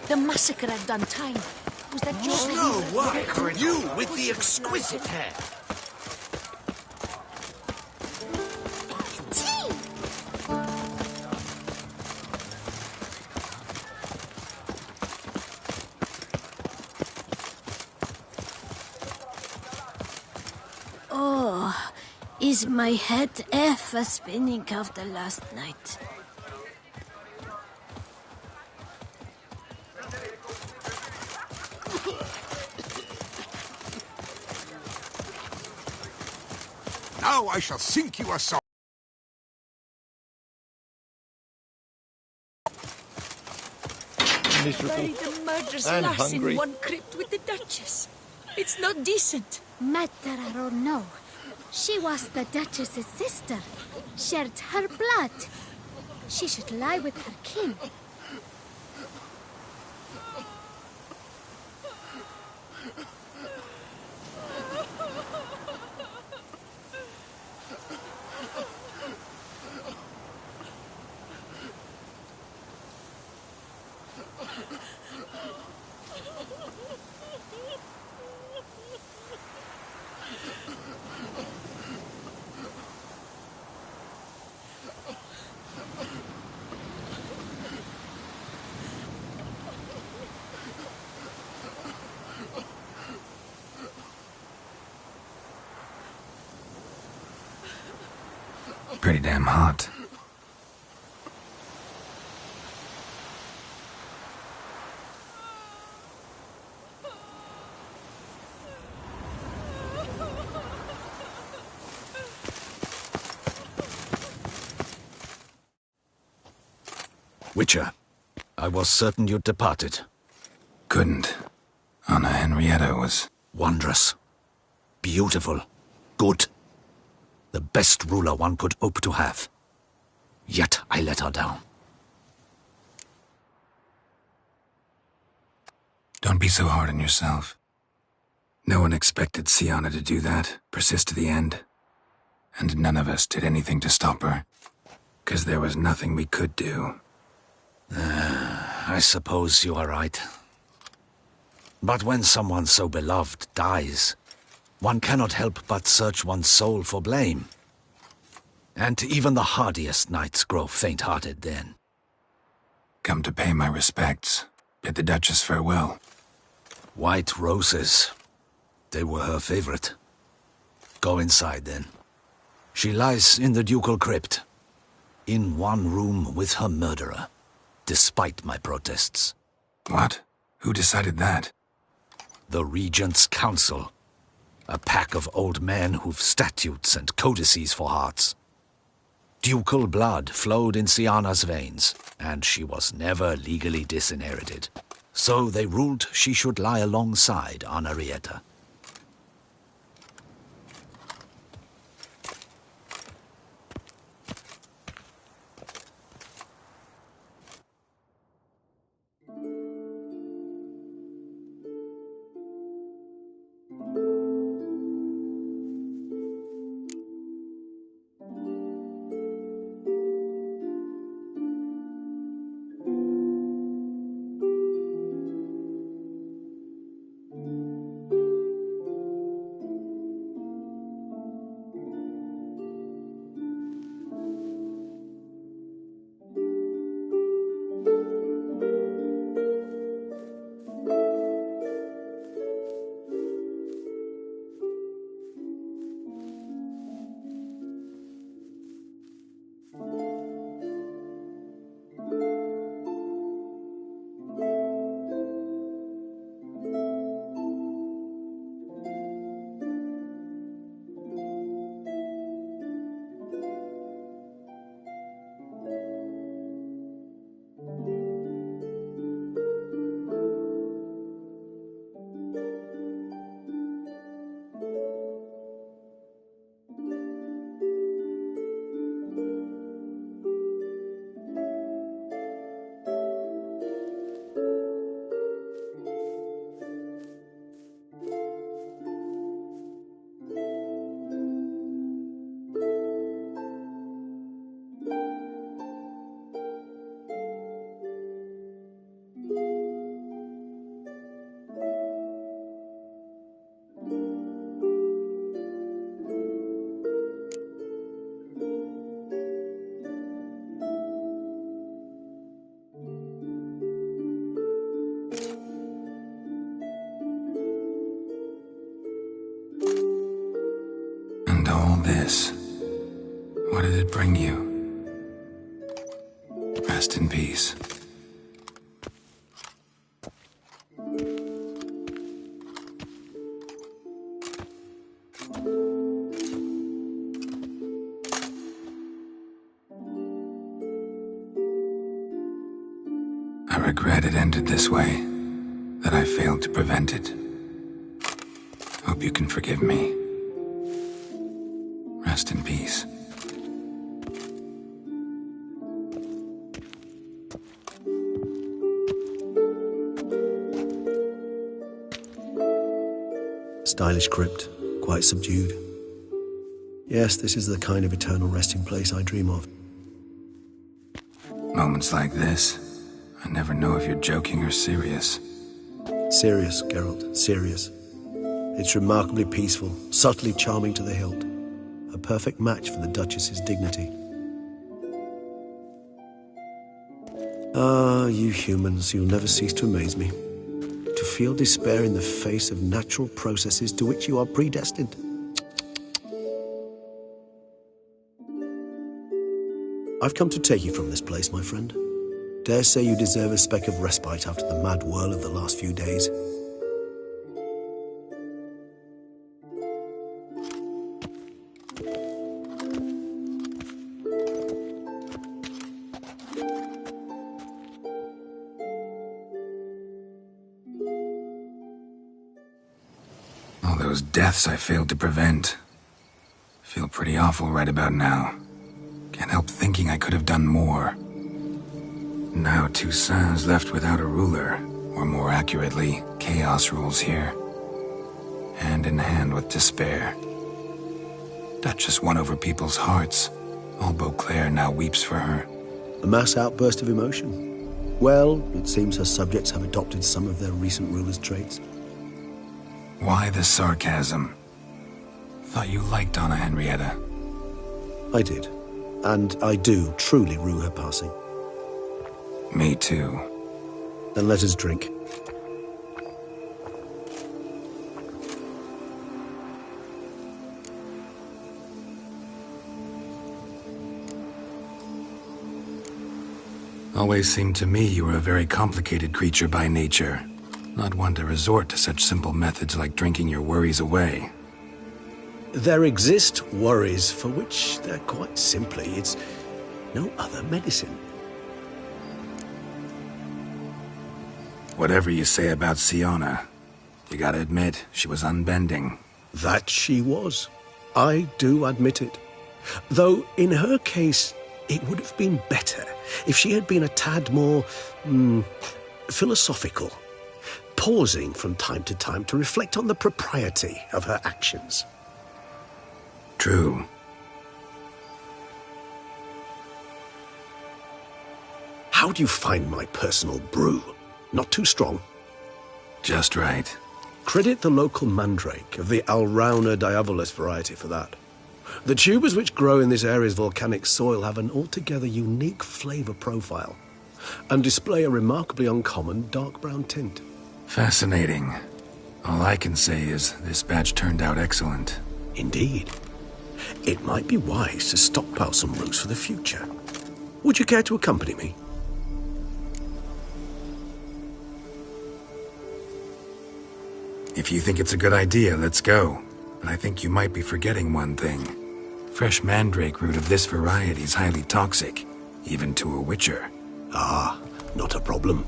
The massacre had done time. Was that your... Snow White! You with the exquisite hair! Tea! Oh, is my head ever spinning after last night? Now I shall sink you a song. Bury the murderous lass in one crypt with the Duchess. It's not decent. Matter or no, she was the Duchess's sister, shared her blood. She should lie with her king. Pretty damn hot. Witcher, I was certain you'd departed. Couldn't. Anna Henrietta was... Wondrous. Beautiful. Good. The best ruler one could hope to have. Yet I let her down. Don't be so hard on yourself. No one expected Sienna to do that, persist to the end. And none of us did anything to stop her. 'Cause there was nothing we could do. I suppose you are right. But when someone so beloved dies, one cannot help but search one's soul for blame. And even the hardiest knights grow faint-hearted then. Come to pay my respects. Bid the Duchess farewell. White roses. They were her favorite. Go inside then. She lies in the ducal crypt. In one room with her murderer. Despite my protests. What? Who decided that? The Regent's Council. A pack of old men who've statutes and codices for hearts. Ducal blood flowed in Sienna's veins, and she was never legally disinherited. So they ruled she should lie alongside Henrietta. this? What did it bring you? Rest in peace. I regret it ended this way, that I failed to prevent it. Hope you can forgive me. Rest in peace. Stylish crypt, quite subdued. Yes, this is the kind of eternal resting place I dream of. Moments like this, I never know if you're joking or serious. Serious, Geralt, serious. It's remarkably peaceful, subtly charming to the hilt. A perfect match for the Duchess's dignity. Ah, you humans, you'll never cease to amaze me. To feel despair in the face of natural processes to which you are predestined. I've come to take you from this place, my friend. Dare say you deserve a speck of respite after the mad whirl of the last few days. All those deaths I failed to prevent. Feel pretty awful right about now. Can't help thinking I could have done more. Now Toussaint's left without a ruler, or more accurately, chaos rules here. Hand in hand with despair. Duchess won over people's hearts. All Beauclair now weeps for her. A mass outburst of emotion. Well, it seems her subjects have adopted some of their recent ruler's traits. Why the sarcasm? Thought you liked Donna Henrietta. I did. And I do truly rue her passing. Me too. Then let us drink. Always seemed to me you were a very complicated creature by nature. Not one to resort to such simple methods like drinking your worries away. There exist worries for which they're quite simply, it's no other medicine. Whatever you say about Siona, you gotta admit, she was unbending. That she was. I do admit it. Though, in her case, it would have been better if she had been a tad more, philosophical, pausing from time to time to reflect on the propriety of her actions. True. How do you find my personal brew? Not too strong? Just right. Credit the local mandrake of the Alrauna diabolus variety for that. The tubers which grow in this area's volcanic soil have an altogether unique flavor profile and display a remarkably uncommon dark brown tint. Fascinating. All I can say is this batch turned out excellent. Indeed. It might be wise to stockpile some roots for the future. Would you care to accompany me? If you think it's a good idea, let's go. But I think you might be forgetting one thing. Fresh mandrake root of this variety is highly toxic, even to a witcher. Ah, not a problem.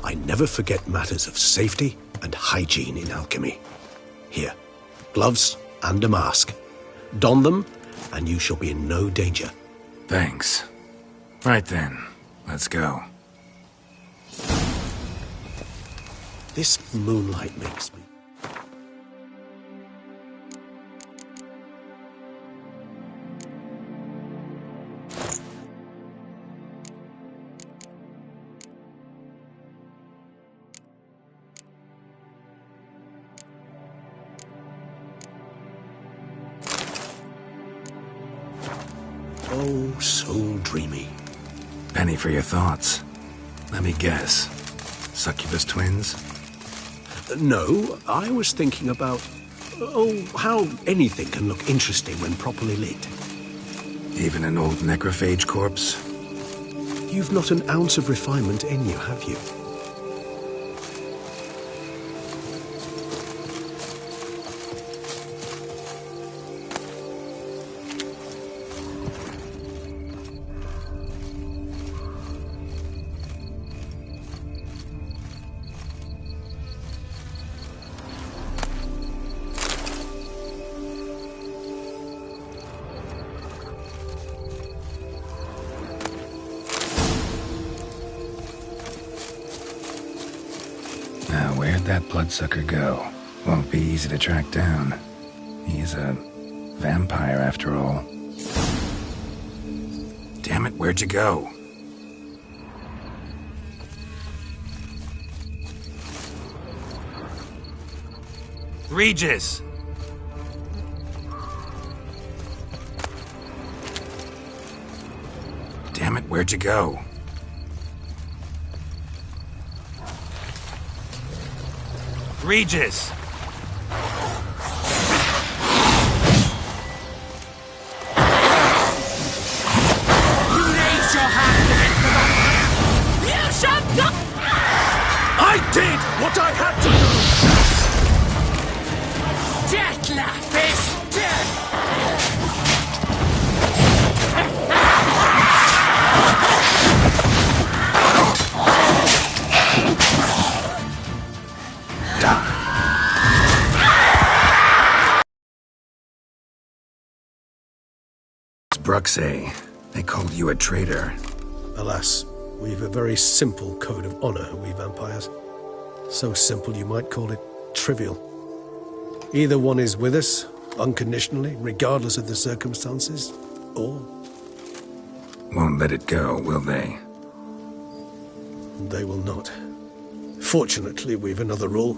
I never forget matters of safety and hygiene in alchemy. Here, gloves and a mask. Don them, and you shall be in no danger. Thanks. Right then, let's go. This moonlight makes me... Oh, so dreamy. Penny for your thoughts. Let me guess. Succubus twins? No, I was thinking about Oh, how anything can look interesting when properly lit. Even an old necrophage corpse? You've not an ounce of refinement in you, have you? Now, where'd that bloodsucker go? Won't be easy to track down. He's a vampire, after all. Damn it, where'd you go? Regis! Damn it, where'd you go? Regis! You shall not! I did what I had to do! Death is dead! Bruxay, they called you a traitor. Alas, we've a very simple code of honor, we vampires. So simple you might call it trivial. Either one is with us, unconditionally, regardless of the circumstances, or... Won't let it go, will they? they will not. Fortunately, we've another rule,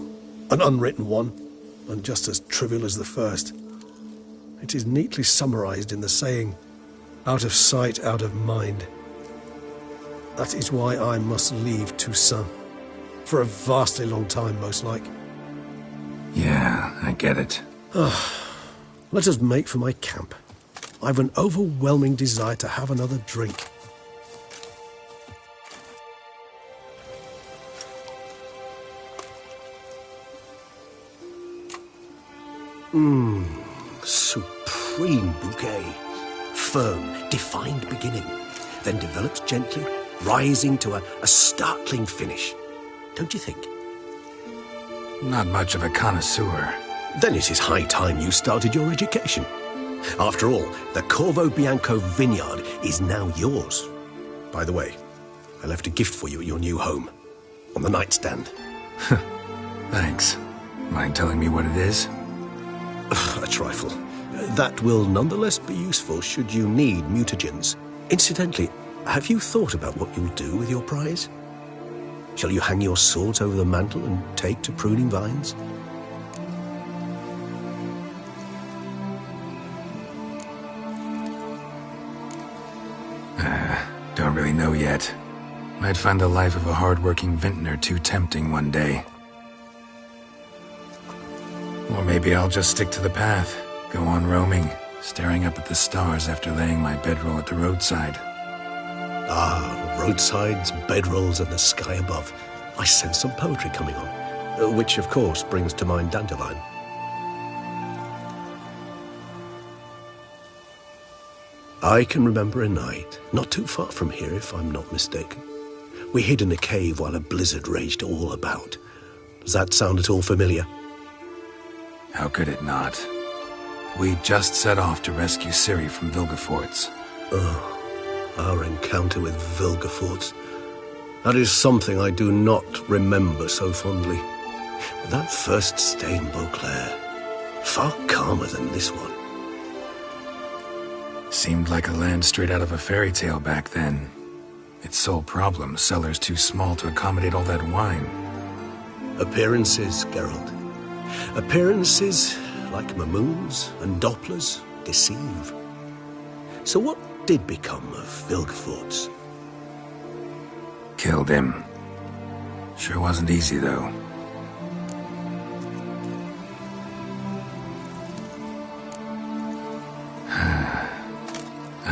an unwritten one, and just as trivial as the first. It is neatly summarized in the saying, out of sight, out of mind. That is why I must leave Toussaint. For a vastly long time, most like. Yeah, I get it. Let us make for my camp. I've an overwhelming desire to have another drink. Supreme bouquet. Firm, defined beginning, then develops gently, rising to a startling finish. Don't you think? Not much of a connoisseur. Then it is high time you started your education. After all, the Corvo Bianco vineyard is now yours. By the way, I left a gift for you at your new home, on the nightstand. Thanks. Mind telling me what it is? A trifle. That will nonetheless be useful should you need mutagens. Incidentally, have you thought about what you'll do with your prize? Shall you hang your swords over the mantle and take to pruning vines? Don't really know yet. Might find the life of a hard-working vintner too tempting one day. Or maybe I'll just stick to the path, go on roaming, staring up at the stars after laying my bedroll at the roadside. Ah, roadsides, bedrolls, and the sky above. I sense some poetry coming on, which of course brings to mind Dandelion. I can remember a night, not too far from here if I'm not mistaken. We hid in a cave while a blizzard raged all about. Does that sound at all familiar? How could it not? We just set off to rescue Ciri from Vilgefortz. Oh, our encounter with Vilgefortz. That is something I do not remember so fondly. But that first stay in Beauclair, far calmer than this one. Seemed like a land straight out of a fairy tale back then. Its sole problem, cellars too small to accommodate all that wine. Appearances, Geralt. Appearances, like Mamoons and Dopplers, deceive. So what did become of Vilgefortz? Killed him. Sure wasn't easy, though.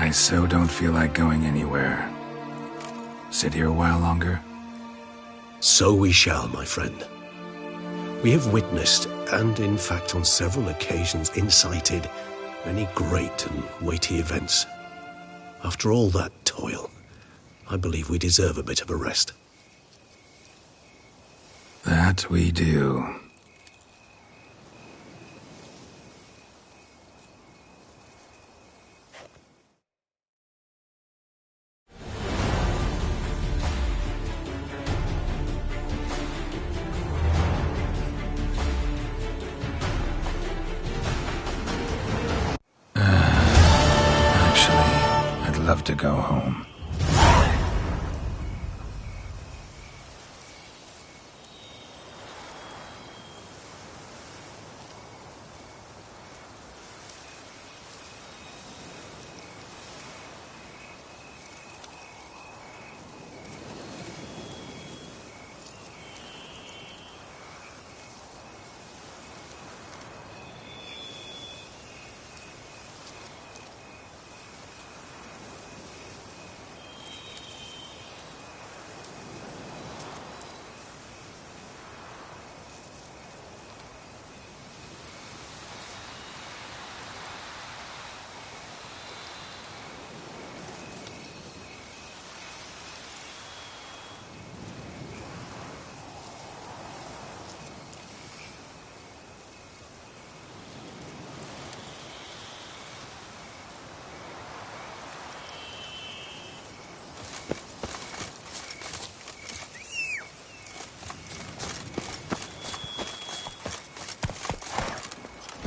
I so don't feel like going anywhere. Sit here a while longer? So we shall, my friend. We have witnessed, and in fact on several occasions incited, many great and weighty events. After all that toil, I believe we deserve a bit of a rest. That we do. Actually, I'd love to go home.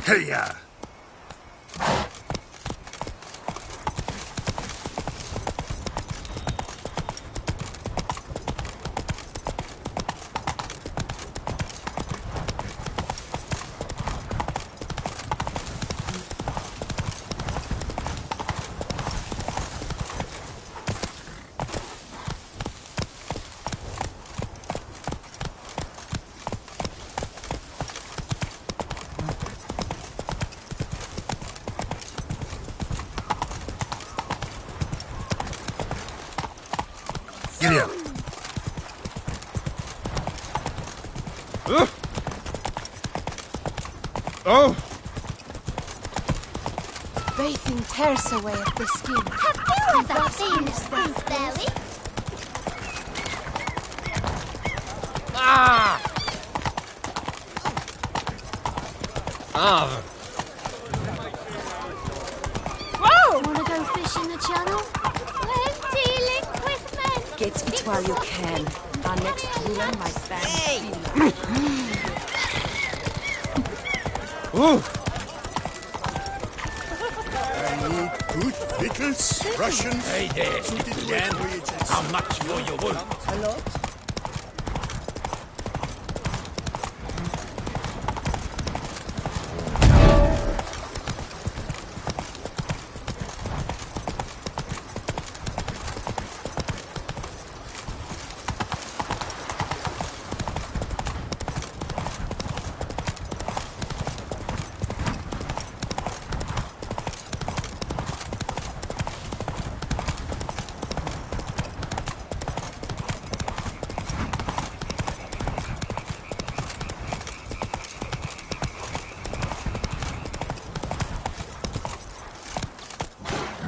Hey-ya! Giddy up. Oh! Bathing tears away at the skin. Have that thing, belly. Ah! Ah! Whoa! Wanna go fish in the channel? We're dealing with men. Get it while you can. Our next ruler might ban. Ooh! Good pickles, Russians. Hey there, Jan. How much for your wool? A lot?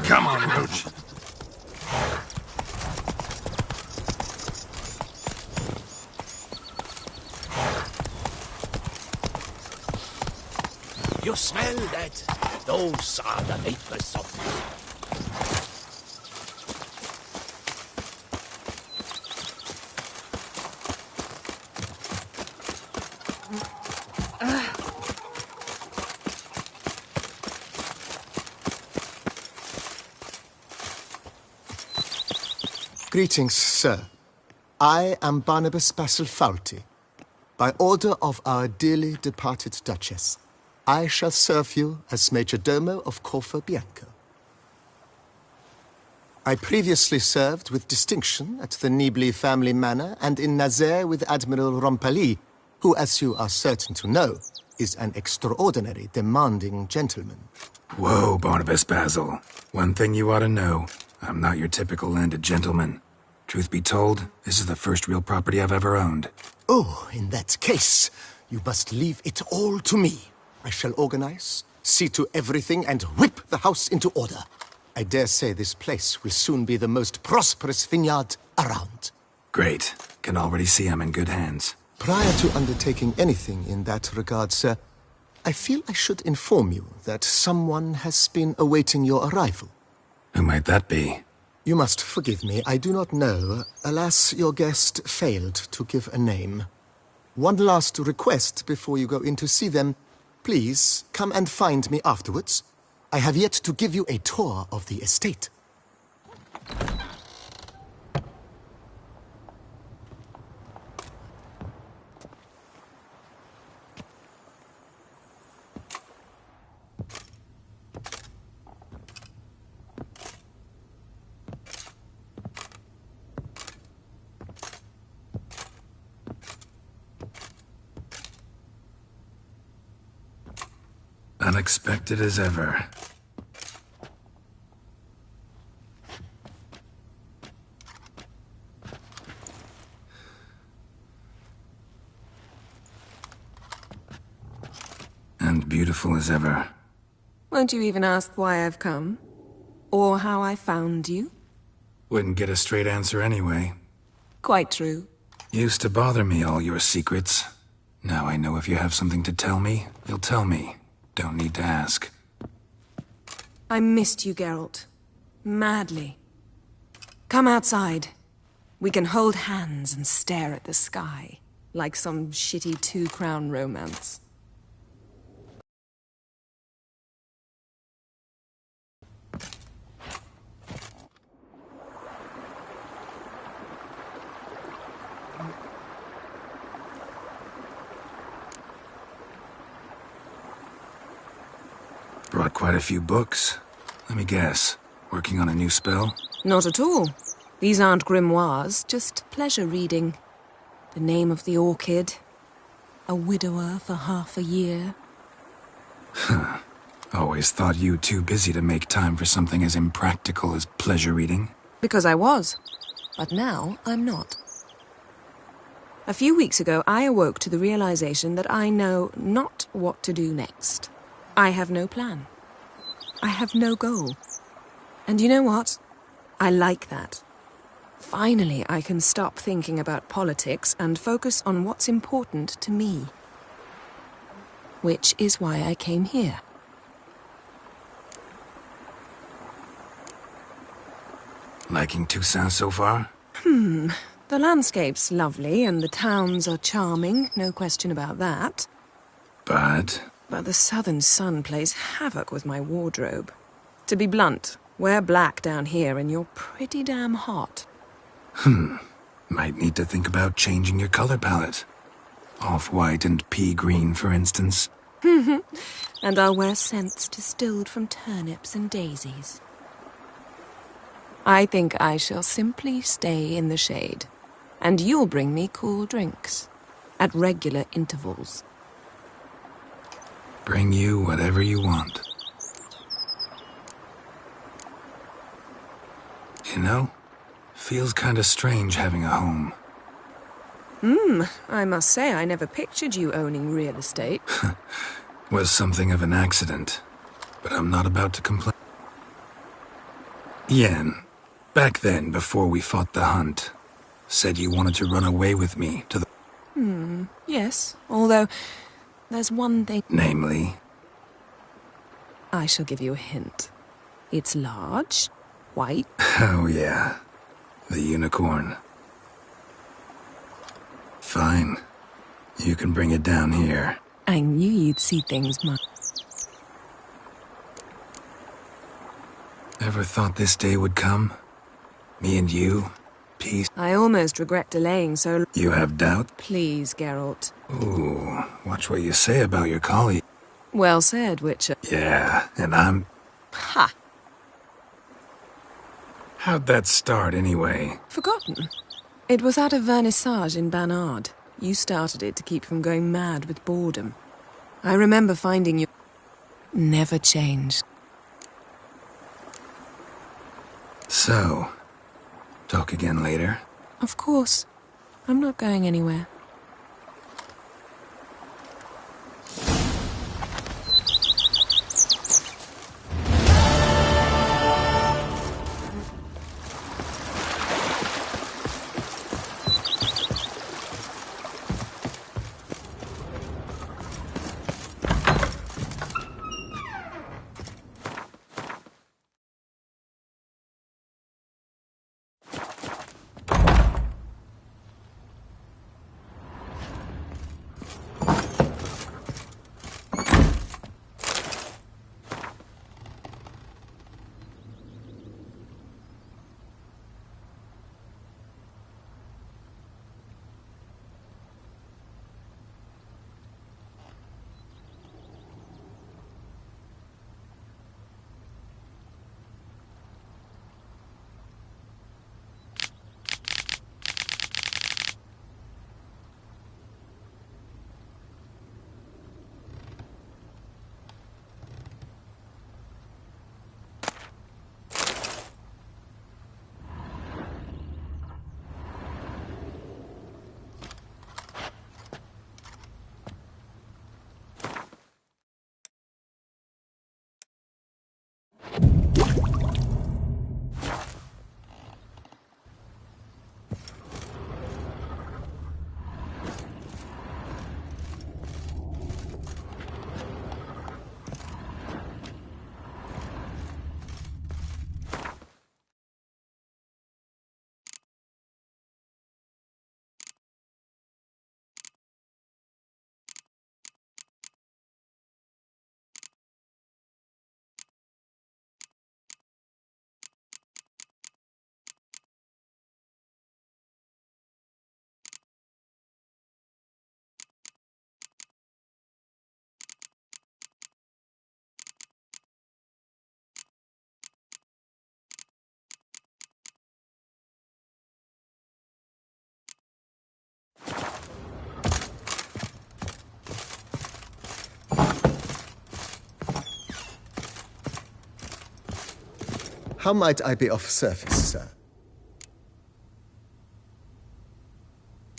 Come on, Roach. You smell that? Those are the vapors of Greetings, sir. I am Barnabas Basilfauti. By order of our dearly departed Duchess, I shall serve you as Major Domo of Corvo Bianco. I previously served with distinction at the Nibli family manor and in Nazaire with Admiral Rompali, who, as you are certain to know, is an extraordinary demanding gentleman. Whoa, Barnabas Basil. One thing you ought to know. I'm not your typical landed gentleman. Truth be told, this is the first real property I've ever owned. Oh, in that case, you must leave it all to me. I shall organize, see to everything, and whip the house into order. I dare say this place will soon be the most prosperous vineyard around. Great. Can already see I'm in good hands. Prior to undertaking anything in that regard, sir, I feel I should inform you that someone has been awaiting your arrival. Who might that be? You must forgive me, I do not know. Alas, your guest failed to give a name. One last request before you go in to see them. Please, come and find me afterwards. I have yet to give you a tour of the estate. Unexpected as ever. And beautiful as ever. Won't you even ask why I've come? Or how I found you? Wouldn't get a straight answer anyway. Quite true. Used to bother me, all your secrets. Now I know if you have something to tell me, you'll tell me. Don't need to ask. I missed you, Geralt. Madly. Come outside. We can hold hands and stare at the sky, like some shitty two-crown romance. Brought quite a few books. Let me guess. Working on a new spell? Not at all. These aren't grimoires, just pleasure reading. The Name of the Orchid. A widower for half a year. Always thought you too busy to make time for something as impractical as pleasure reading. Because I was. But now I'm not. A few weeks ago, I awoke to the realization that I know not what to do next. I have no plan. I have no goal. And you know what? I like that. Finally, I can stop thinking about politics and focus on what's important to me. Which is why I came here. Liking Toussaint so far? The landscape's lovely and the towns are charming, no question about that. But the southern sun plays havoc with my wardrobe. To be blunt, wear black down here and you're pretty damn hot. Might need to think about changing your color palette. Off-white and pea green, for instance. And I'll wear scents distilled from turnips and daisies. I think I shall simply stay in the shade. And you'll bring me cool drinks. At regular intervals. Bring you whatever you want. You know, feels kinda strange having a home. I must say I never pictured you owning real estate. Was something of an accident, but I'm not about to complain. Yen, back then, before we fought the hunt, said you wanted to run away with me to the... Yes, although there's one thing. Namely? I shall give you a hint. It's large, white. Oh yeah, the unicorn. Fine. You can bring it down here. I knew you'd see things, Mum. Ever thought this day would come? Me and you, peace. I almost regret delaying so long. You have doubt? Please, Geralt. Ooh, watch what you say about your colleague. Well said, Witcher. Yeah, and I'm... Ha! How'd that start, anyway? Forgotten. It was at a vernissage in Banard. You started it to keep from going mad with boredom. I remember finding you... Never changed. So, talk again later? Of course. I'm not going anywhere. How might I be of service, sir?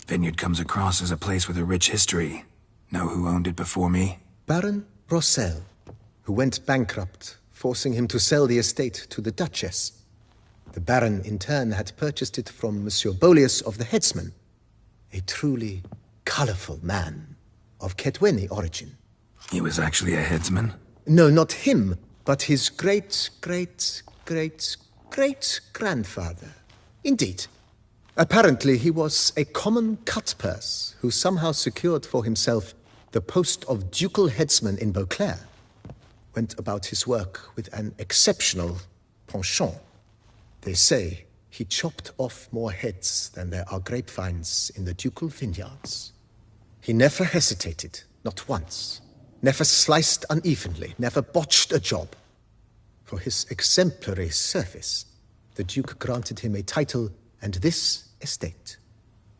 Vineyard comes across as a place with a rich history. Know who owned it before me? Baron Rossel, who went bankrupt, forcing him to sell the estate to the Duchess. The Baron, in turn, had purchased it from Monsieur Bolius of the Headsman, a truly colorful man of Ketweni origin. He was actually a headsman? No, not him, but his great-great-great-great-grandfather. Indeed. Apparently, he was a common cutpurse who somehow secured for himself the post of ducal headsman in Beauclair. Went about his work with an exceptional penchant. They say he chopped off more heads than there are grapevines in the ducal vineyards. He never hesitated, not once. Never sliced unevenly, never botched a job. For his exemplary service, the Duke granted him a title and this estate.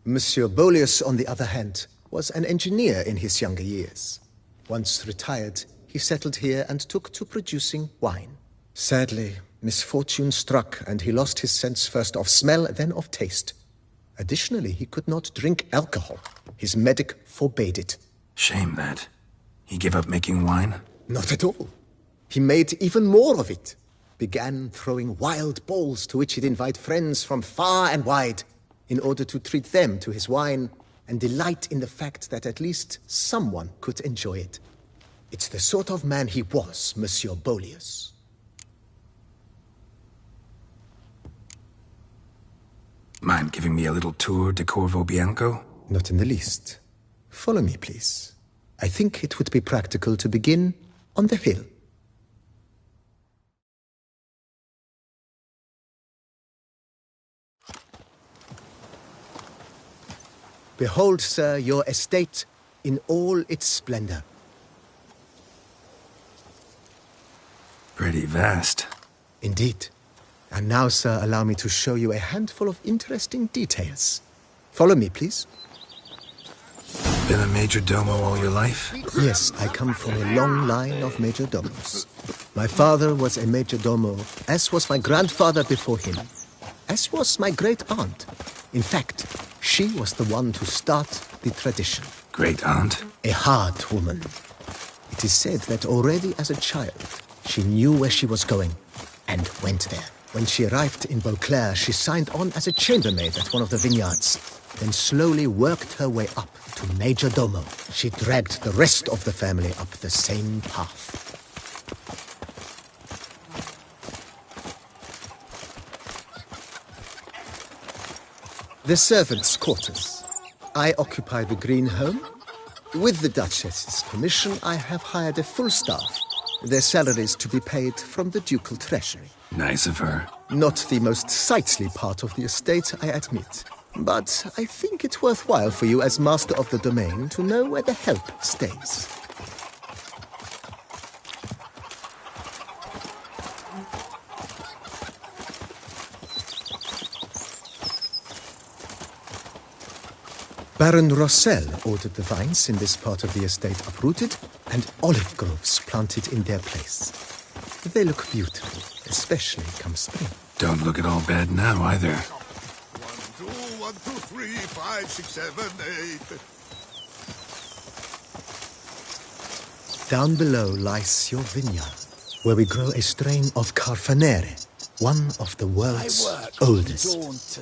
Monsieur Bolius, on the other hand, was an engineer in his younger years. Once retired, he settled here and took to producing wine. Sadly, misfortune struck and he lost his sense first of smell, then of taste. Additionally, he could not drink alcohol. His medic forbade it. Shame that. He gave up making wine? Not at all. He made even more of it. Began throwing wild balls to which he'd invite friends from far and wide in order to treat them to his wine and delight in the fact that at least someone could enjoy it. It's the sort of man he was, Monsieur Bolius. Mind giving me a little tour de Corvo, Bianco? Not in the least. Follow me, please. I think it would be practical to begin on the hill. Behold, sir, your estate in all its splendor. Pretty vast. Indeed. And now, sir, allow me to show you a handful of interesting details. Follow me, please. Been a major domo all your life? Yes, I come from a long line of major domos. My father was a major domo, as was my grandfather before him, as was my great aunt. In fact, she was the one to start the tradition. Great aunt? A hard woman. It is said that already as a child, she knew where she was going and went there. When she arrived in Beauclair, she signed on as a chambermaid at one of the vineyards, then slowly worked her way up to Major Domo. She dragged the rest of the family up the same path. The servants' quarters. I occupy the green home. With the Duchess's permission, I have hired a full staff. Their salaries to be paid from the ducal treasury. Nice of her. Not the most sightly part of the estate, I admit. But I think it worthwhile for you as master of the domain to know where the help stays. Baron Rossel ordered the vines in this part of the estate uprooted and olive groves planted in their place. They look beautiful, especially come spring. Don't look at all bad now, either. 1, 2, 3, 5, 6, 7, 8. Down below lies your vineyard, where we grow a strain of Carfanere, one of the world's oldest,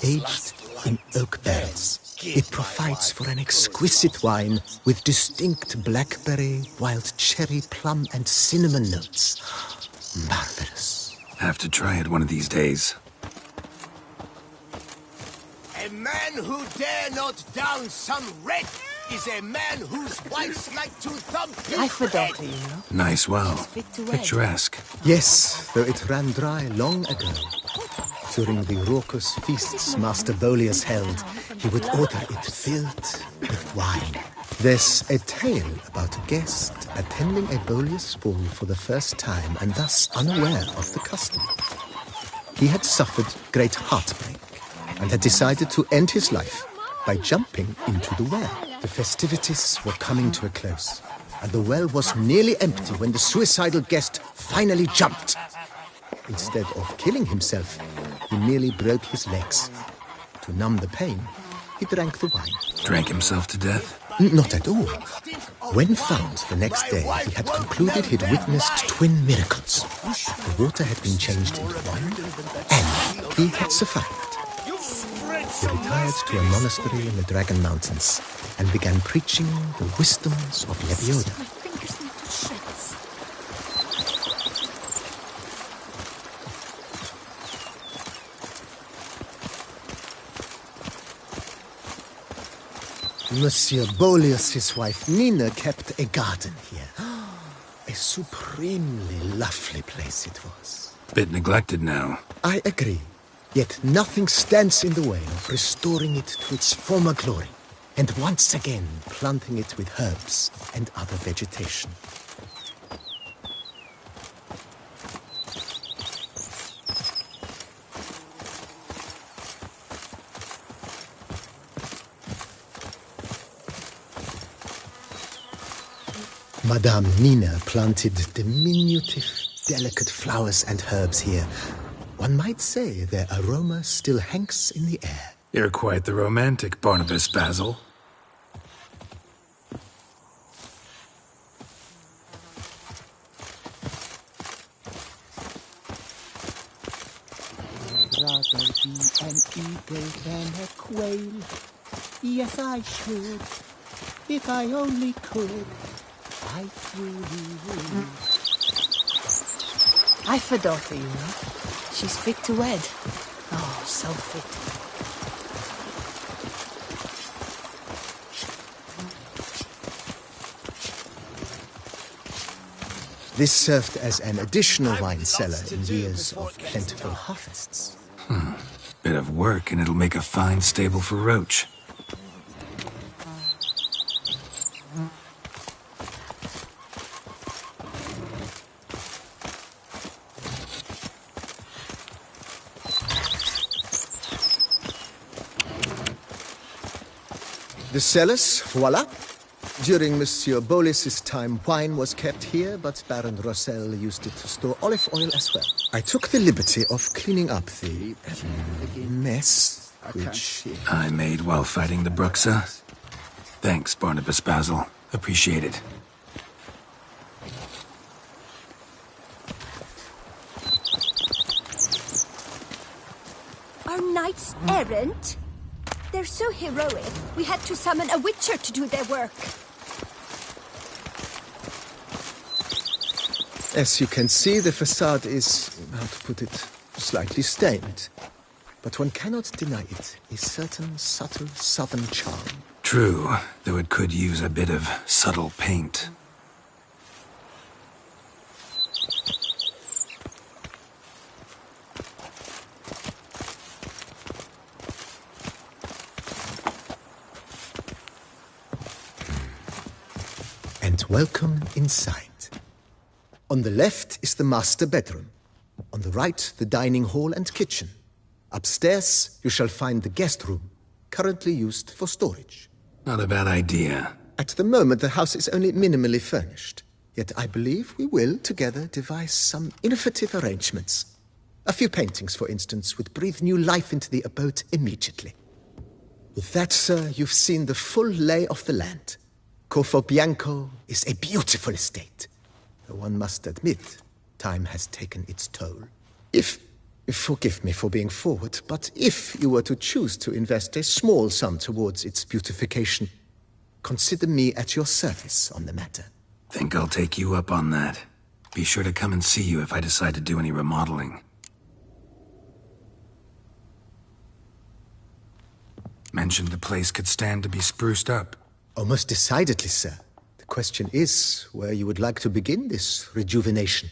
aged in oak barrels. It provides for an exquisite wine with distinct blackberry, wild cherry, plum, and cinnamon notes. Marvelous. Have to try it one of these days. A man who dare not down some red is a man whose wives like to thump his I forgot, head. you know. Nice well. Fit to wed. Picturesque. Yes, though it ran dry long ago. During the raucous feasts Master Bolius held, he would order it filled with wine. There's a tale about a guest attending a Bolius ball for the first time and thus unaware of the custom. He had suffered great heartbreak and had decided to end his life by jumping into the well. The festivities were coming to a close, and the well was nearly empty when the suicidal guest finally jumped. Instead of killing himself, he nearly broke his legs. To numb the pain, he drank the wine. Drank himself to death? Not at all. When found the next day, he had concluded he'd witnessed twin miracles. The water had been changed into wine, and he had survived. He retired to a monastery in the Dragon Mountains and began preaching the wisdoms of Lebioda. My fingers need to shreds. Monsieur Bolius's wife Nina kept a garden here. A supremely lovely place it was. Bit neglected now. I agree. Yet nothing stands in the way of restoring it to its former glory, and once again planting it with herbs and other vegetation. Madame Nina planted diminutive, delicate flowers and herbs here. One might say their aroma still hangs in the air. You're quite the romantic, Barnabas Basil. Rather be an eagle than a quail. Yes, I should. If I only could. I truly would. I forgot her, you know. She's fit to wed. Oh, so fit. This served as an additional wine cellar in years of plentiful harvests. Bit of work and it'll make a fine stable for Roach. The cellars, voila. During Monsieur Bolis's time, wine was kept here, but Baron Rossel used it to store olive oil as well. I took the liberty of cleaning up the mess, which... I made while fighting the Bruxa. Thanks, Barnabas Basil. Appreciate it. Our knights errant? They're so heroic, we had to summon a witcher to do their work. As you can see, the facade is, how to put it, slightly stained. But one cannot deny it, a certain subtle southern charm. True, though it could use a bit of subtle paint. And welcome inside. On the left is the master bedroom. On the right, the dining hall and kitchen. Upstairs, you shall find the guest room, currently used for storage. Not a bad idea. At the moment, the house is only minimally furnished. Yet I believe we will, together, devise some innovative arrangements. A few paintings, for instance, would breathe new life into the abode immediately. With that, sir, you've seen the full lay of the land. Corvo Bianco is a beautiful estate. Though one must admit, time has taken its toll. Forgive me for being forward, but if you were to choose to invest a small sum towards its beautification, consider me at your service on the matter. Think I'll take you up on that. Be sure to come and see you if I decide to do any remodeling. Mentioned the place could stand to be spruced up. Oh, most decidedly, sir. The question is where you would like to begin this rejuvenation.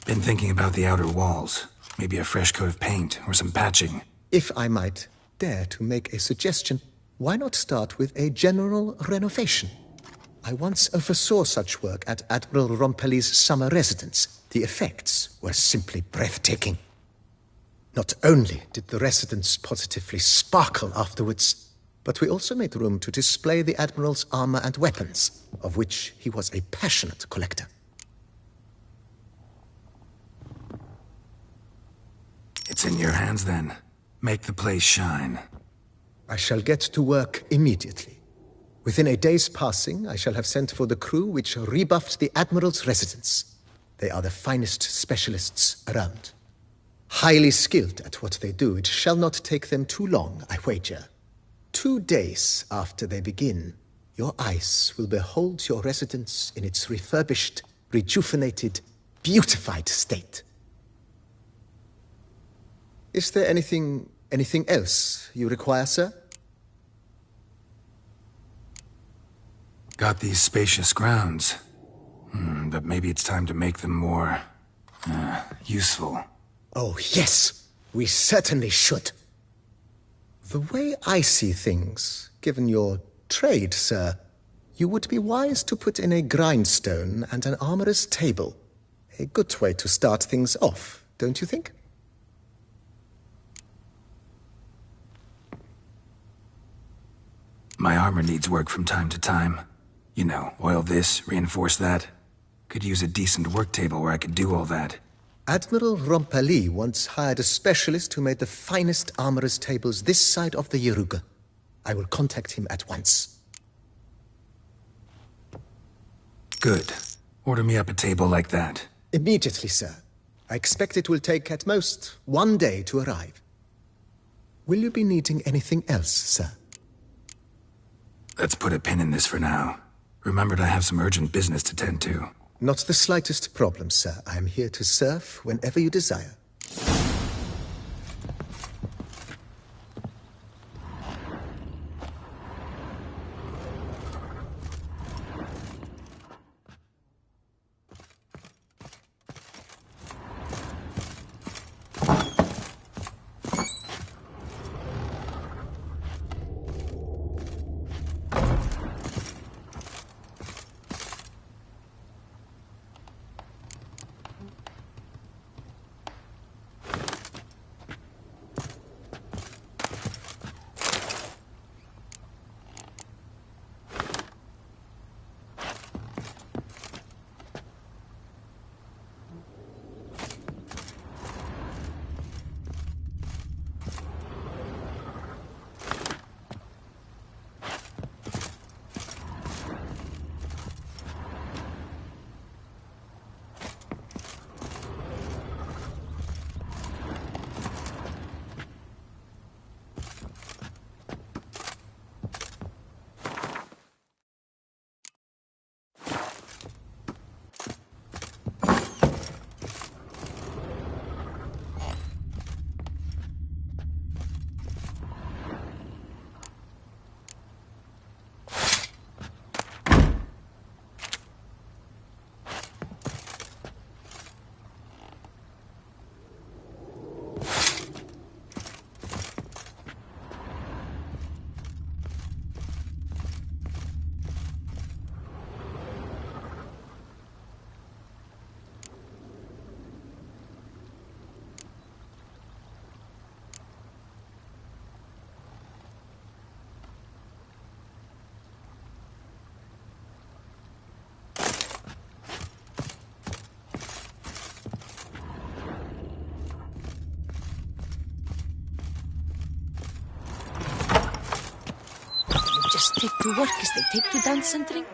Been thinking about the outer walls. Maybe a fresh coat of paint or some patching. If I might dare to make a suggestion, why not start with a general renovation? I once oversaw such work at Admiral Rompelli's summer residence. The effects were simply breathtaking. Not only did the residence positively sparkle afterwards, but we also made room to display the Admiral's armor and weapons, of which he was a passionate collector. It's in your hands then. Make the place shine. I shall get to work immediately. Within a day's passing, I shall have sent for the crew which rebuffed the Admiral's residence. They are the finest specialists around. Highly skilled at what they do, it shall not take them too long, I wager. 2 days after they begin, your eyes will behold your residence in its refurbished, rejuvenated, beautified state. Is there anything else you require, sir? Got these spacious grounds. But maybe it's time to make them more... useful. Oh, yes. We certainly should. The way I see things, given your trade, sir, you would be wise to put in a grindstone and an armorer's table. A good way to start things off, don't you think? My armor needs work from time to time. You know, oil this, reinforce that. Could use a decent work table where I could do all that. Admiral Rompelli once hired a specialist who made the finest armorer's tables this side of the Yaruga. I will contact him at once. Good. Order me up a table like that. Immediately, sir. I expect it will take at most 1 day to arrive. Will you be needing anything else, sir? Let's put a pin in this for now. Remembered I have some urgent business to tend to. Not the slightest problem, sir. I am here to serve whenever you desire. it to work as they take to dance and drink?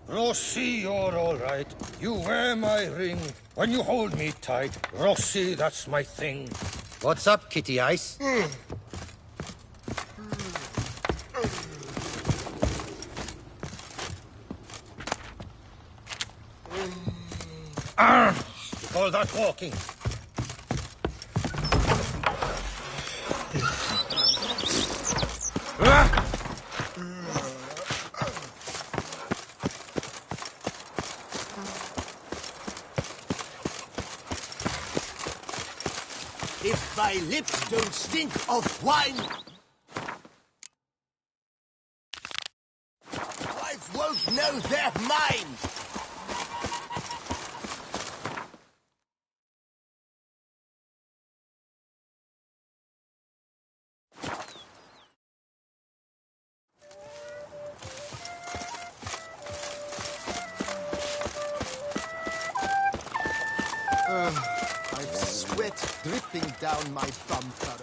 Rossi, you're all right. You wear my ring when you hold me tight. Rossi, that's my thing. What's up, Kitty Ice? You call that walking? If my lips don't stink of wine, wife won't know they're mine. I've sweat dripping down my bum furrow.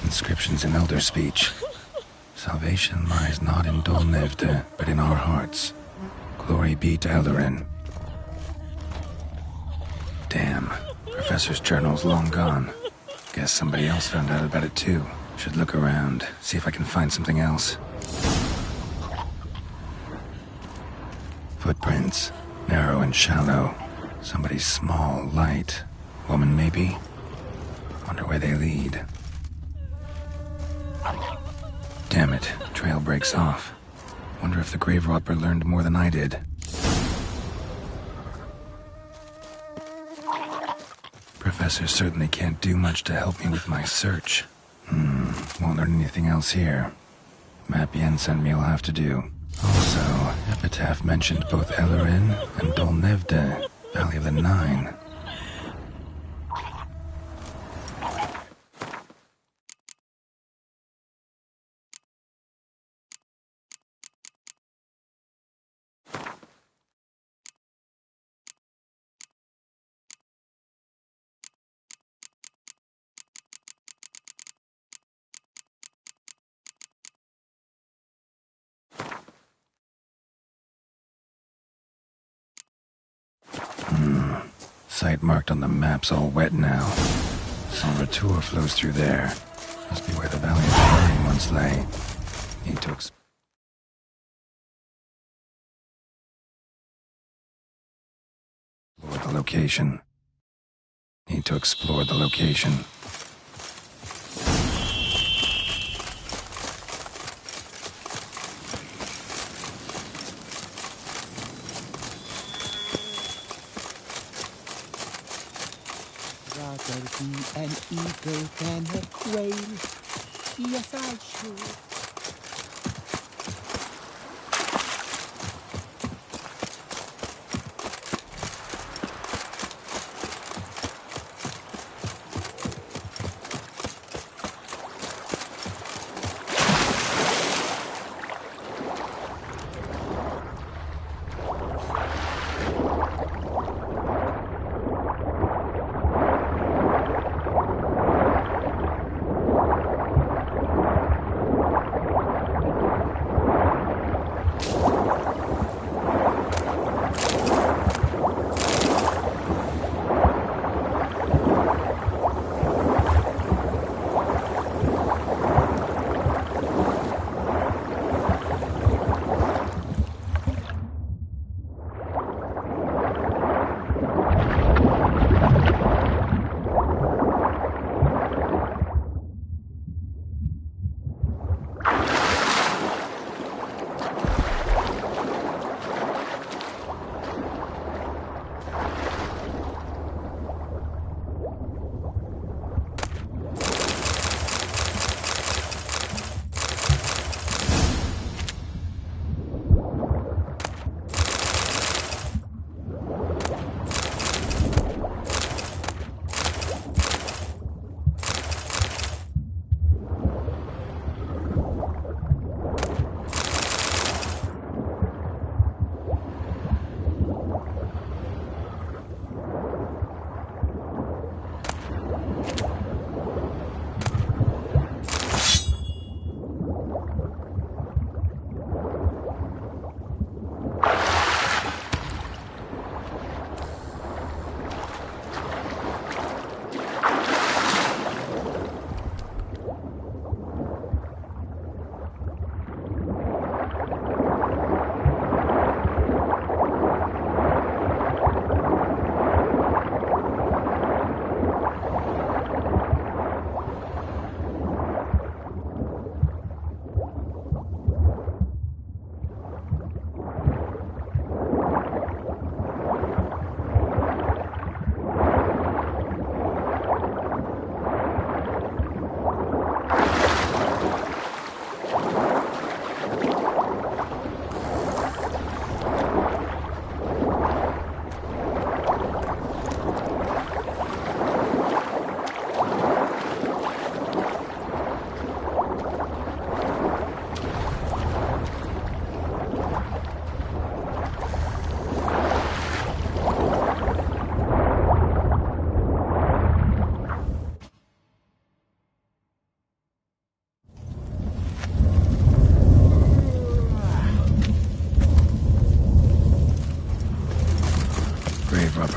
Inscriptions in Elder speech. Salvation lies not in Dolnevde, but in our hearts. Glory be to Eldarin. Damn. Professor's journal's long gone. Guess somebody else found out about it too. Should look around, see if I can find something else. Footprints. Narrow and shallow. Somebody small, light. Woman, maybe? Wonder where they lead. Damn it, trail breaks off. Wonder if the grave robber learned more than I did. Professor certainly can't do much to help me with my search. Won't learn anything else here. Map Jensen will have to do. Also, Epitaph mentioned both Ellerin and Dolnevde, Valley of the Nine. Site marked on the map's all wet now. Sans Retour flows through there. Must be where the Valley of the Nine once lay. Need to explore the location. Need to explore the location. Rather be an eagle than a quail. Yes, I should.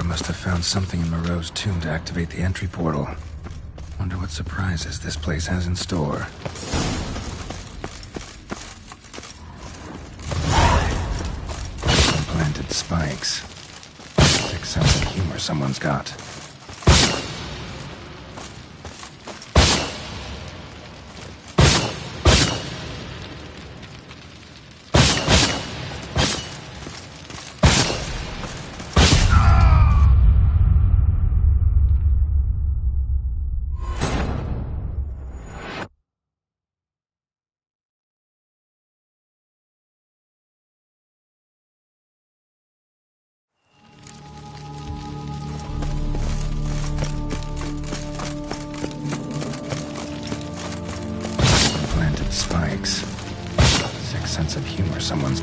Must have found something in Moreau's tomb to activate the entry portal. Wonder what surprises this place has in store. Some planted spikes. Sick sense of humor someone's got.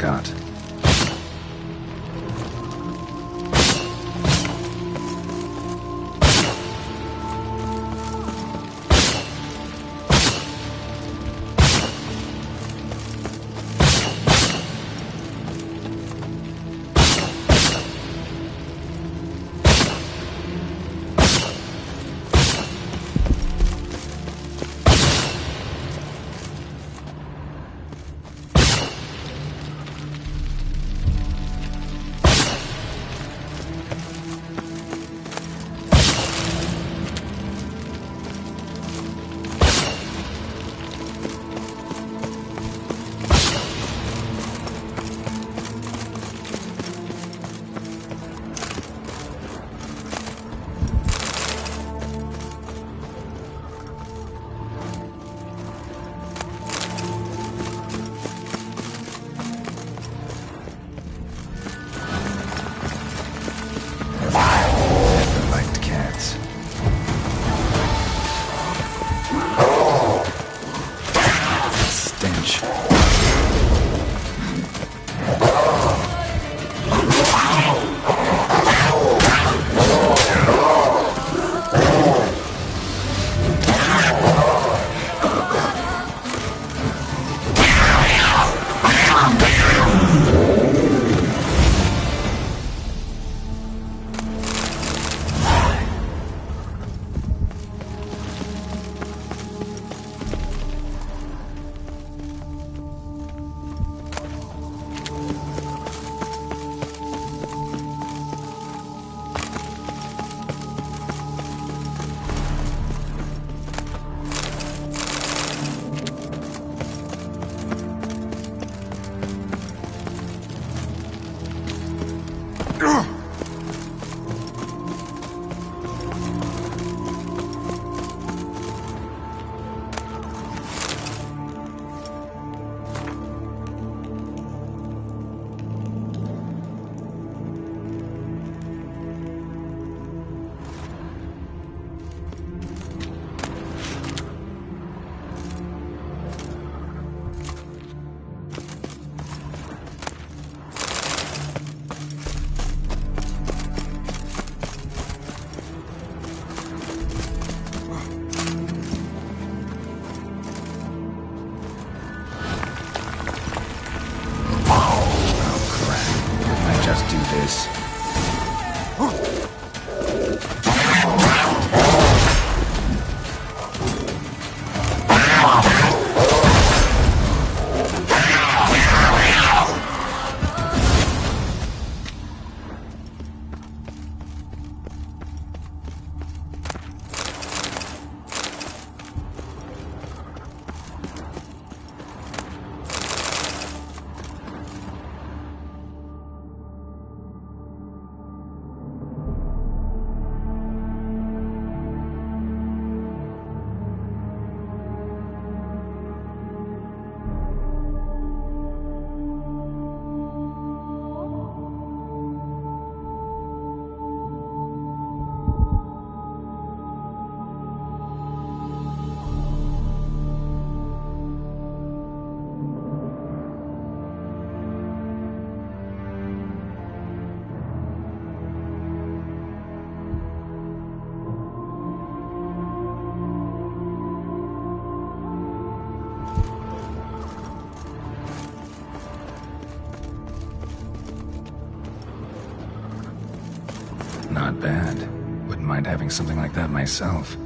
got. Not bad. Wouldn't mind having something like that myself.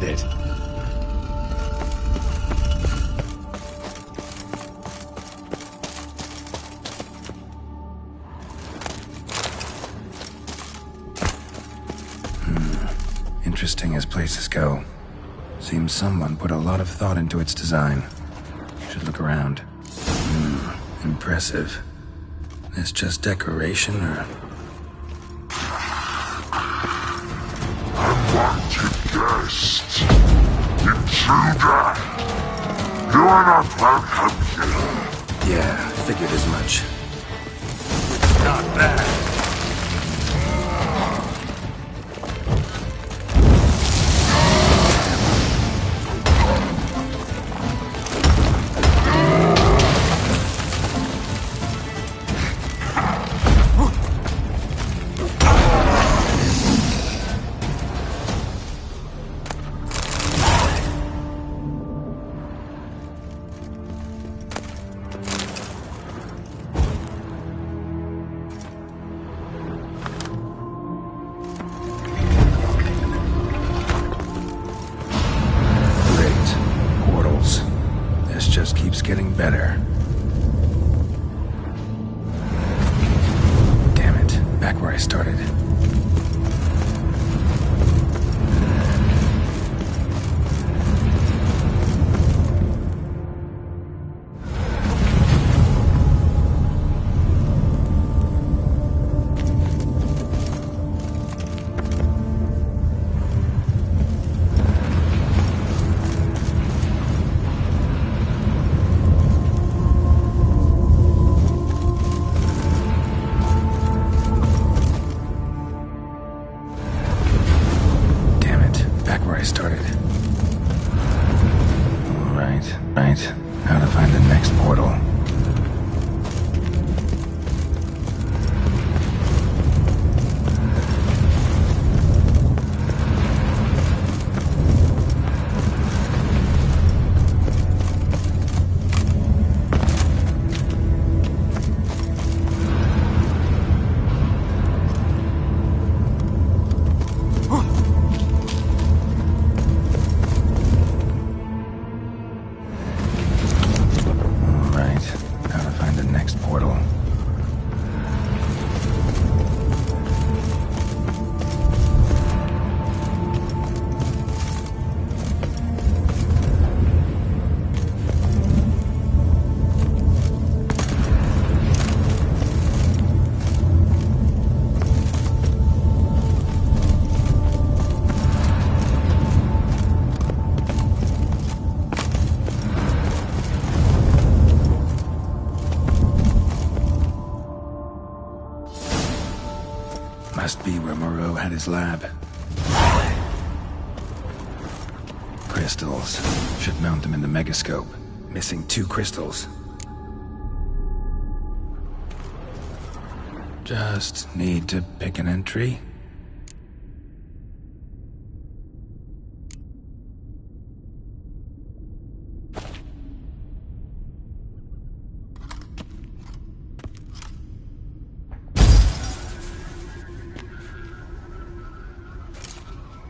did it. Interesting as places go. Seems someone put a lot of thought into its design. Should look around. Impressive. Is just decoration, or... Unwanted guest. Intruder. You are not welcome here. Yeah, figured as much. Not bad. Just keeps getting better. Damn it, back where I started. Right. How to find the next portal. Must be where Moreau had his lab. Crystals. Should mount them in the megascope. Missing 2 crystals. Just need to pick an entry.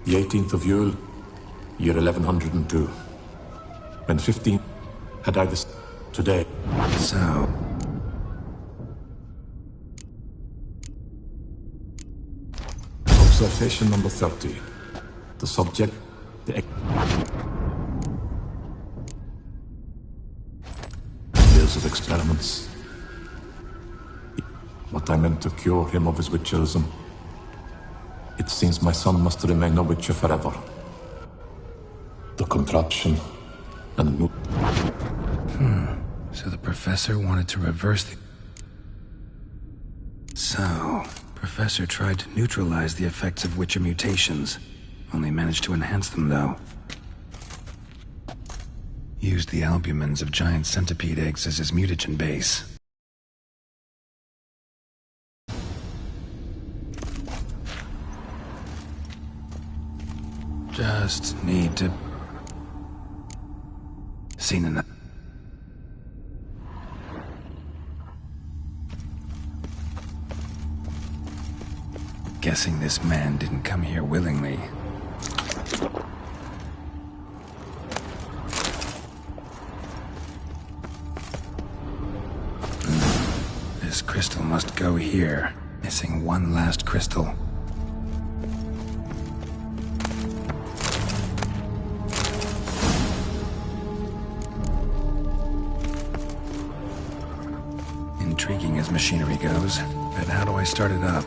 The 18th of Yule, year 1102. When 15 had I this today. So... Observation number 30. The subject, the years of experiments. What I meant to cure him of his witcherism. It seems my son must remain a witcher forever. The contraption and new... So the professor wanted to reverse the... So, Professor tried to neutralize the effects of witcher mutations. Only managed to enhance them, though. Used the albumins of giant centipede eggs as his mutagen base. Just need to... Seen enough. Guessing this man didn't come here willingly. crystal must go here. Missing one last crystal. Intriguing as machinery goes, but how do I start it up?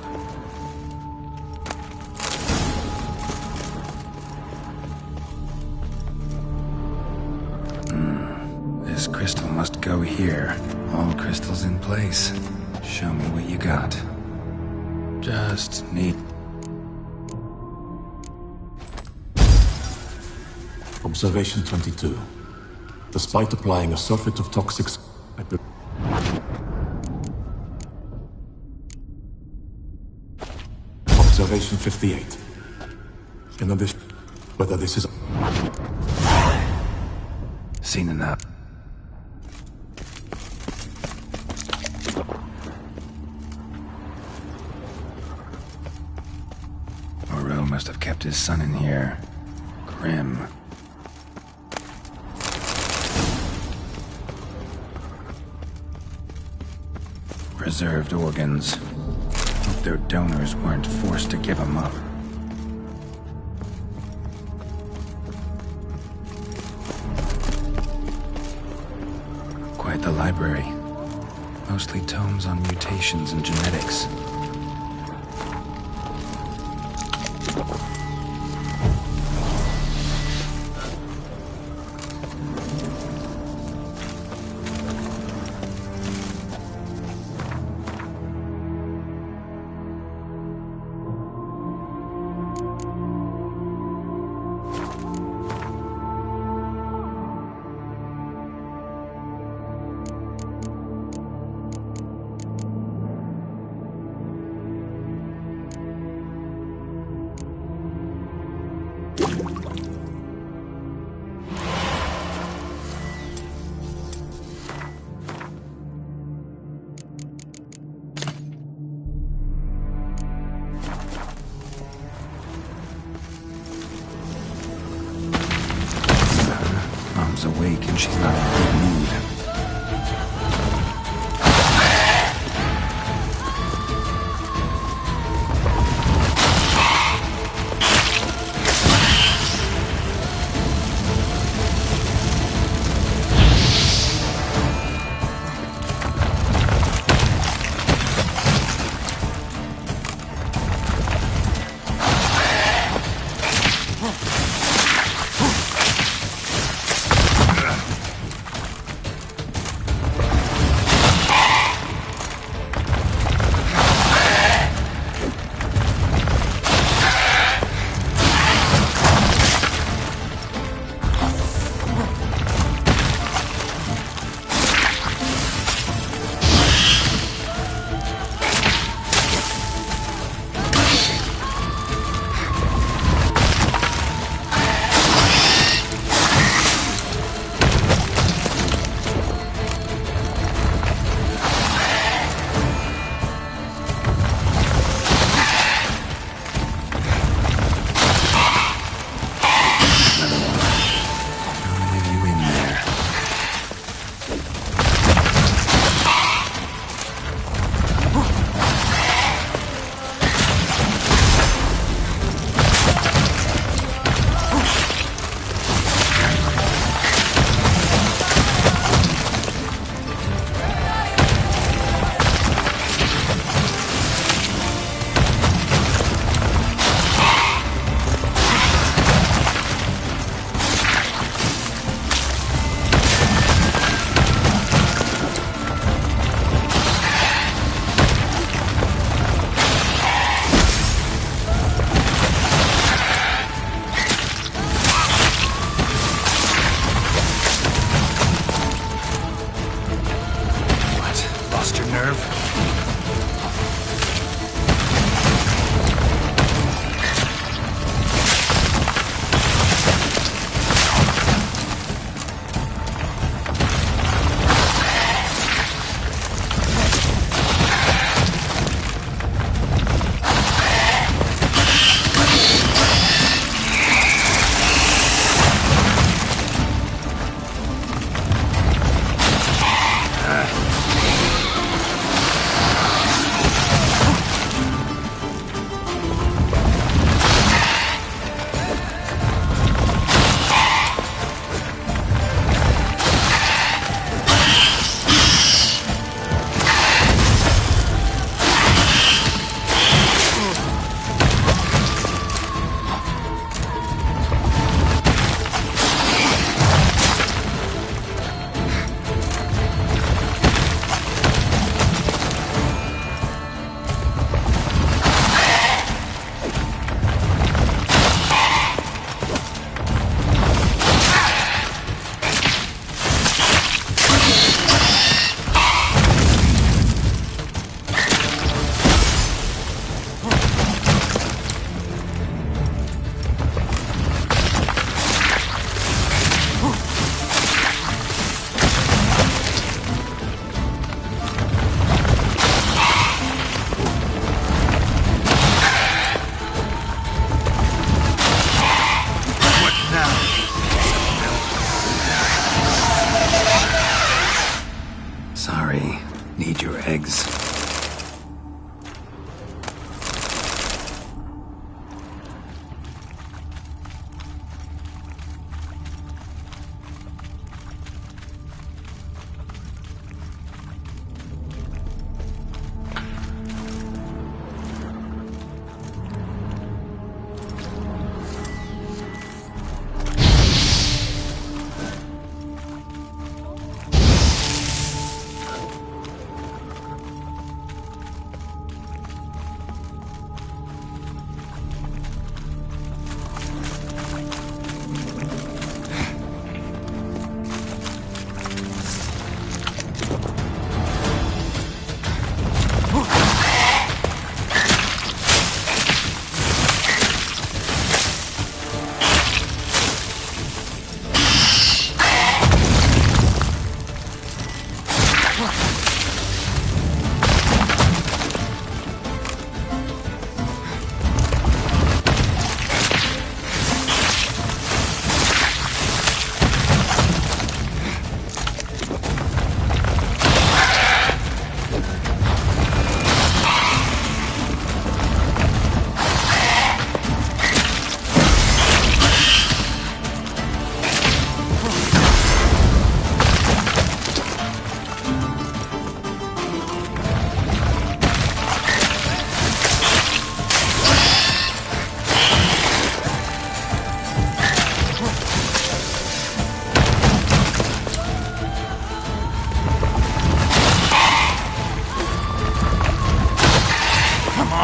This crystal must go here. All crystals in place. Show me what you got. Just need... Observation 22. Despite applying a surfeit of toxics... Observation 58. In addition, whether this is... Seen enough. Moreau must have kept his son in here. Grim. Preserved organs. Hope their donors weren't forced to give them up. Quite the library. Mostly tomes on mutations and genetics. Mom's awake and she's not in a good mood.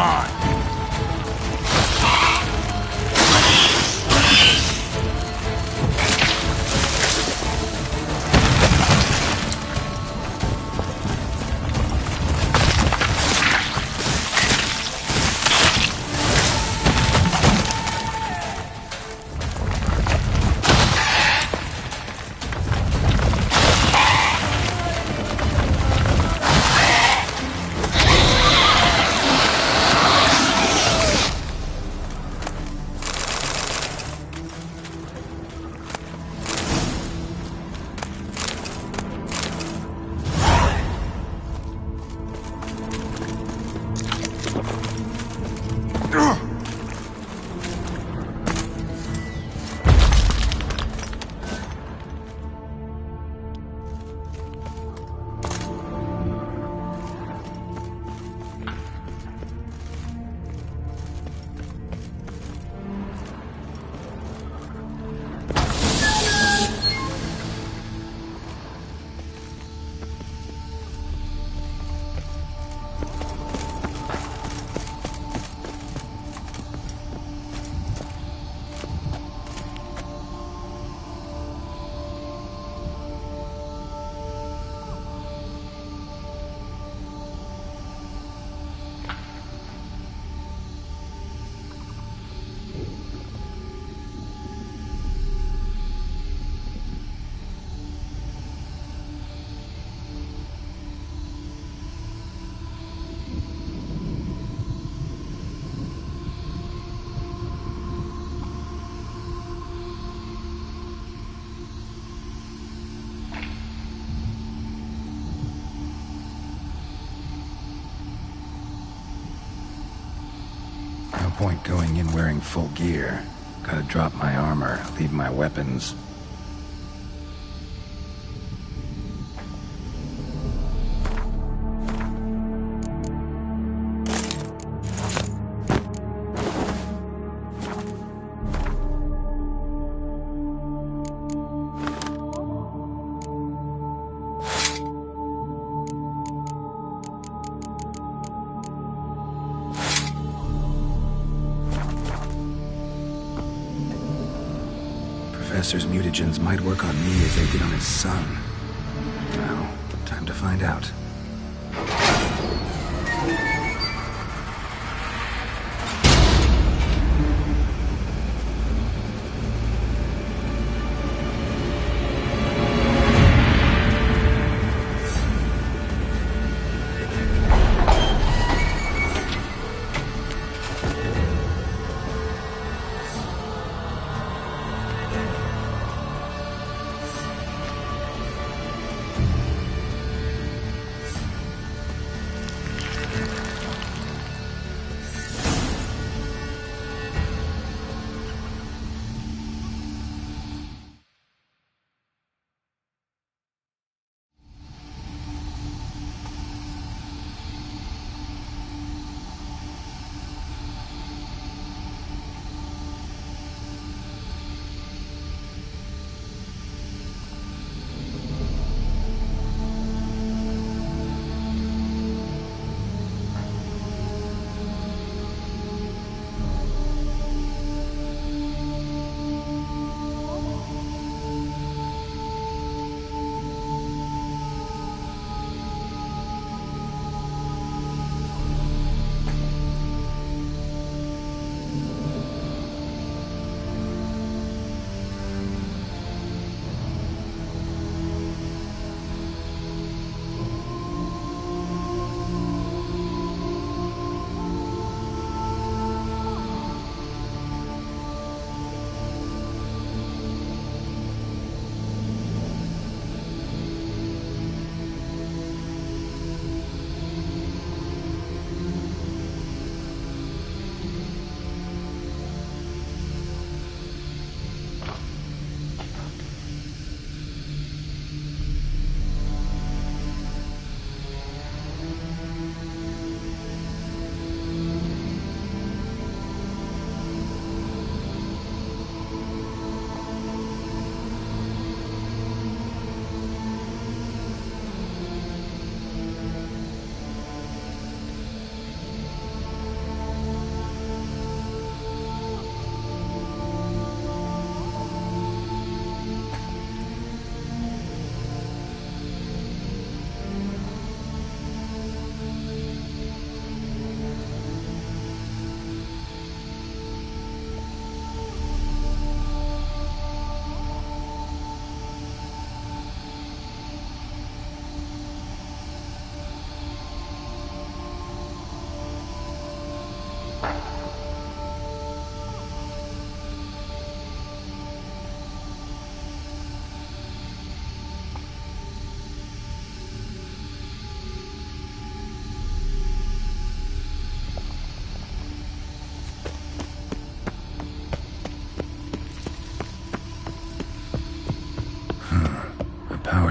on! No point going in wearing full gear. Gotta drop my armor, leave my weapons. Professor's mutagens might work on me as they did on his son. Well, time to find out.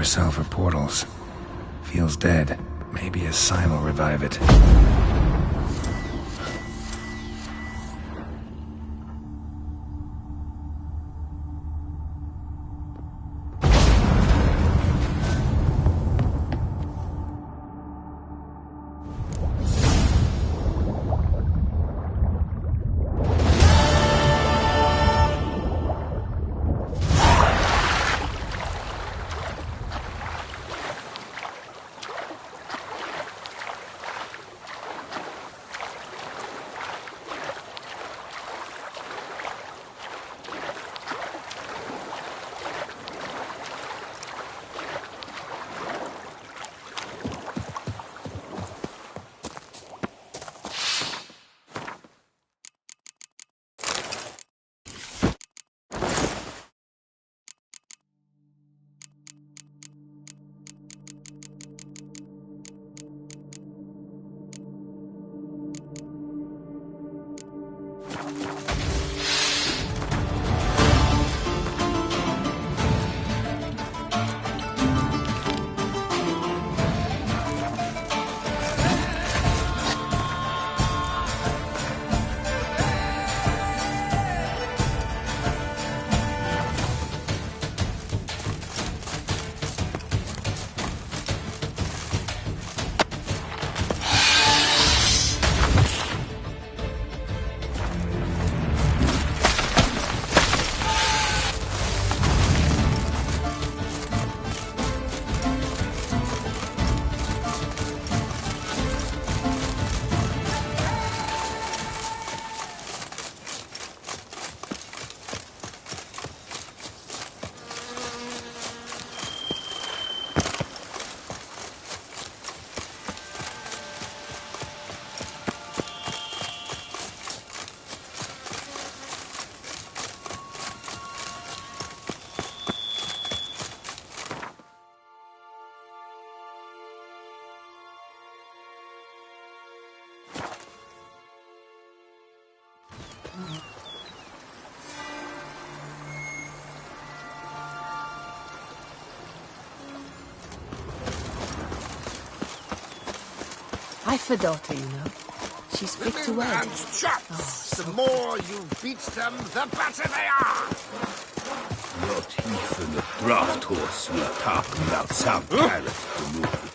cell for portals. Feels dead. Maybe a sign will revive it. I've a daughter, you know. She's fit to wed. The more you beat them, the better they are! Not even a draft horse will talk without some carrot to move it.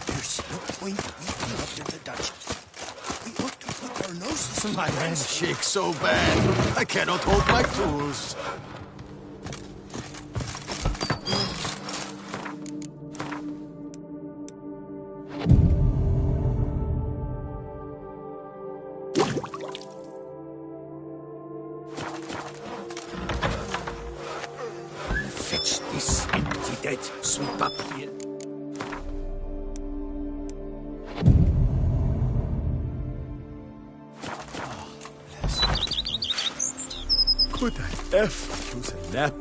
There's no point weeping after the Duchess. We ought to put our noses in My hands shake so bad, I cannot hold my tools. Fetch this empty dead, sweep up here. Could I ever use a nap?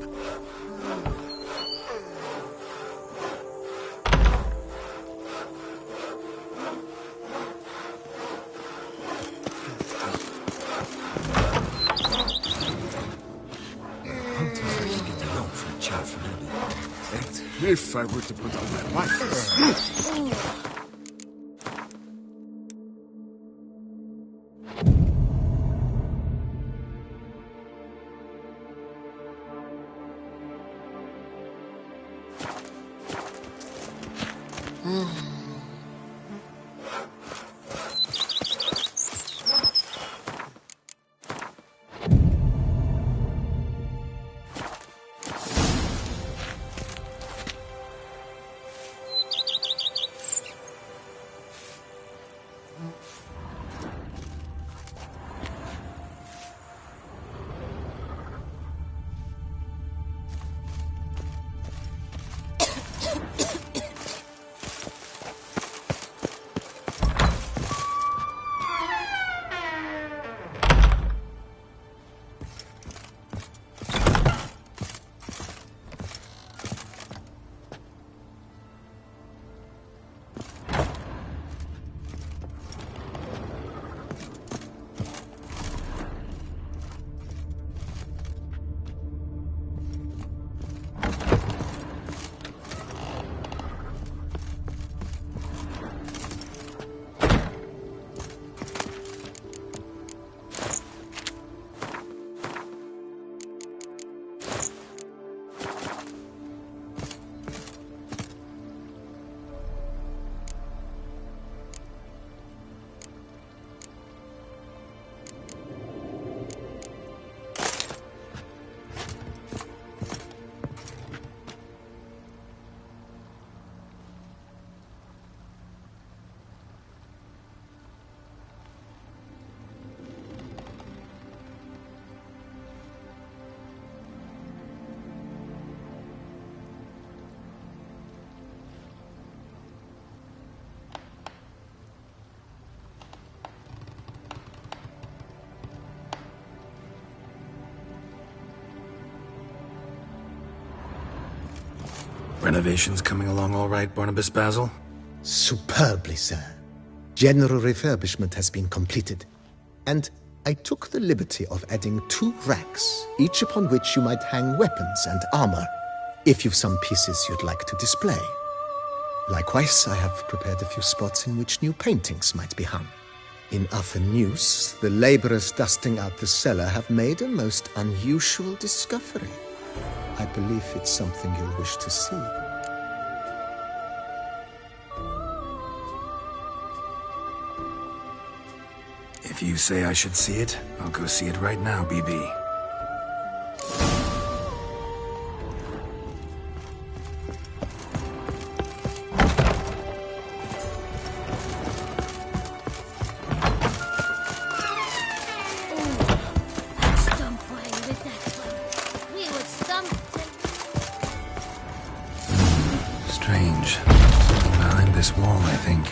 If I were to put on my blinders. Renovations coming along all right, Barnabas Basil? Superbly, sir. General refurbishment has been completed. And I took the liberty of adding 2 racks, each upon which you might hang weapons and armor, if you've some pieces you'd like to display. Likewise, I have prepared a few spots in which new paintings might be hung. In other news, the laborers dusting out the cellar have made a most unusual discovery. I believe it's something you'll wish to see. If you say I should see it, I'll go see it right now, BB. Strange. Something behind this wall, I think.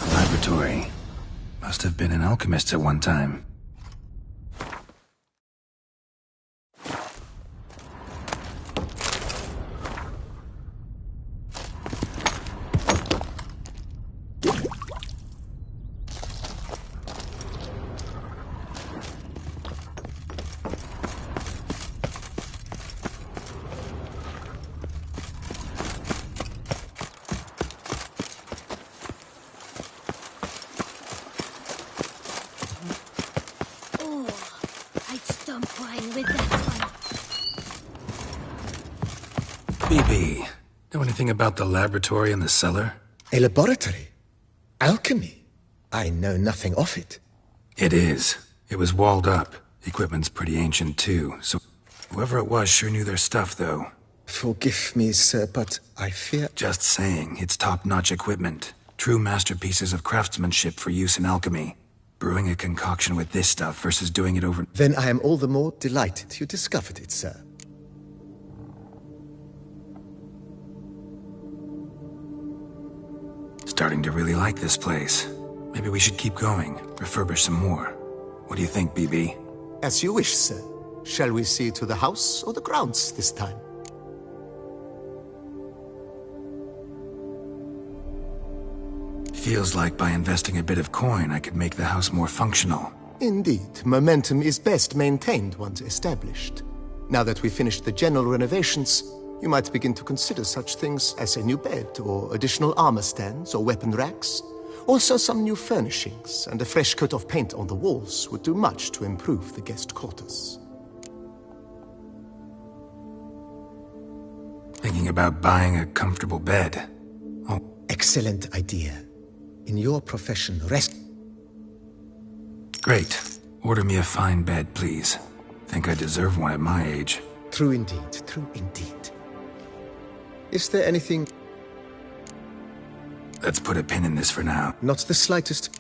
A laboratory. Must have been an alchemist at one time. BB, know anything about the laboratory in the cellar? A laboratory? Alchemy? I know nothing of it. It is. It was walled up. Equipment's pretty ancient too, so whoever it was sure knew their stuff, though. Forgive me, sir, but I fear... Just saying, it's top-notch equipment. True masterpieces of craftsmanship for use in alchemy. Brewing a concoction with this stuff versus doing it over... Then I am all the more delighted you discovered it, sir. Starting to really like this place. Maybe we should keep going, refurbish some more. What do you think, BB? As you wish, sir. Shall we see to the house or the grounds this time? Feels like by investing a bit of coin, I could make the house more functional. Indeed, momentum is best maintained once established. Now that we've finished the general renovations, you might begin to consider such things as a new bed, or additional armor stands, or weapon racks. Also, some new furnishings and a fresh coat of paint on the walls would do much to improve the guest quarters. Thinking about buying a comfortable bed. Oh. Excellent idea. In your profession, rest... Great. Order me a fine bed, please. Think I deserve one at my age. True indeed, true indeed. Is there anything... Let's put a pin in this for now. Not the slightest...